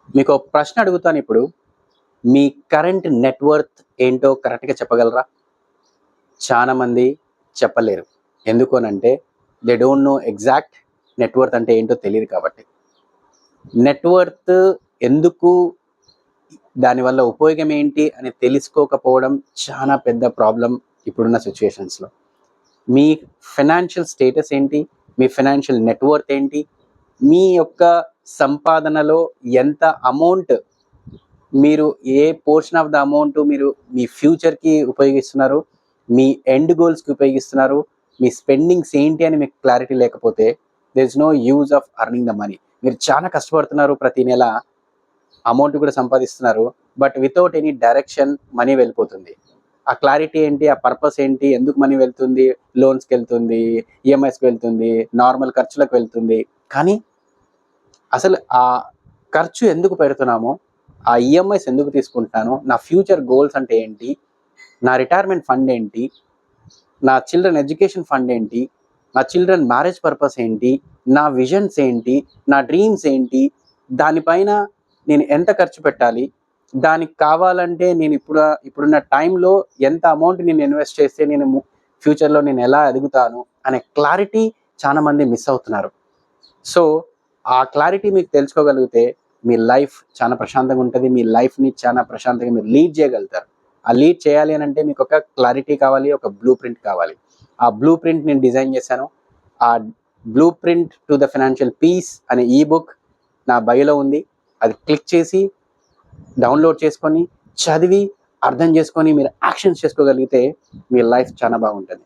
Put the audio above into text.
మీకు ఒక ప్రశ్న అడుగుతాను ఇప్పుడు. మీ కరెంట్ నెట్‌వర్త్ ఏంటో కరెక్ట్‌గా చెప్పగలరా? చాలా మంది చెప్పలేరు. ఎందుకు అనంటే they don't know exact net worth అంటే ఏంటో తెలీదు కాబట్టి. నెట్‌వర్త్ ఎందుకు, దానివల్ల ఉపయోగం ఏంటి అని తెలుసుకోకపోవడం చాలా పెద్ద ప్రాబ్లమ్ ఇప్పుడున్న సిట్యుయేషన్స్‌లో. మీ ఫైనాన్షియల్ స్టేటస్ ఏంటి? మీ ఫైనాన్షియల్ నెట్‌వర్త్ ఏంటి? మీ యొక్క సంపాదనలో ఎంత అమౌంట్, మీరు ఏ పోర్షన్ ఆఫ్ ద అమౌంట్ మీరు మీ ఫ్యూచర్‌కి ఉపయోగిస్తున్నారు? మీ ఎండ్ గోల్స్‌కి ఉపయోగిస్తున్నారు? మీ స్పెండింగ్స్ ఏంటి అని మీకు క్లారిటీ లేకపోతే there is no use of earning the money. మీరు చాలా కష్టపడుతున్నారు, ప్రతి నెల అమౌంట్ కూడా సంపాదిస్తున్నారు. But without any direction money వెళ్ళిపోతుంది. ఆ క్లారిటీ ఏంటి? ఆ పర్పస్ ఏంటి? ఎందుకు మనీ వెళ్తుంది? లోన్స్‌కెళ్తుంది, ఈఎంఐస్‌కి వెళ్తుంది, నార్మల్ ఖర్చులకు వెళ్తుంది. కానీ అసలు ఆ ఖర్చు ఎందుకు పెడుతున్నామో, ఆ ఈఎంఐస్ ఎందుకు తీసుకుంటున్నాను? నా ఫ్యూచర్ గోల్స్ అంటే ఏంటి? నా రిటైర్మెంట్ ఫండ్ ఏంటి? నా చిల్డ్రన్ ఎడ్యుకేషన్ ఫండ్ ఏంటి? నా చిల్డ్రన్ మ్యారేజ్ పర్పస్ ఏంటి? నా విజన్స్ ఏంటి? నా డ్రీమ్స్ ఏంటి? దానిపైన నేను ఎంత ఖర్చు పెట్టాలి? దానికి కావాలంటే నేను ఇప్పుడున్న టైంలో ఎంత అమౌంట్ నేను ఇన్వెస్ట్ చేస్తే నేను ఫ్యూచర్‌లో నేను ఎలా ఎదుగుతాను అనే క్లారిటీ చాలా మంది మిస్ అవుతున్నారు. సో, ఆ క్లారిటీ మీకు తెలుసుకోగలిగితే మీ లైఫ్ చాలా ప్రశాంతంగా ఉంటది. మీ లైఫ్‌ని చాలా ప్రశాంతంగా మీరు లీడ్ చేయగలుగుతారు. ఆ లీడ్ చేయాలి అనంటే మీకొక క్లారిటీ కావాలి, ఒక బ్లూ ప్రింట్ కావాలి. ఆ బ్లూ ప్రింట్ నేను డిజైన్ చేశాను. ఆ blueprint to the financial peace అనే ఈ బుక్ నా బయోలో ఉంది. అది క్లిక్ చేసి డౌన్‌లోడ్ చేసుకొని, చదివి, అర్థం చేసుకొని మీరు యాక్షన్స్ చేసుకోగలిగితే మీ లైఫ్ చాలా బాగుంటది.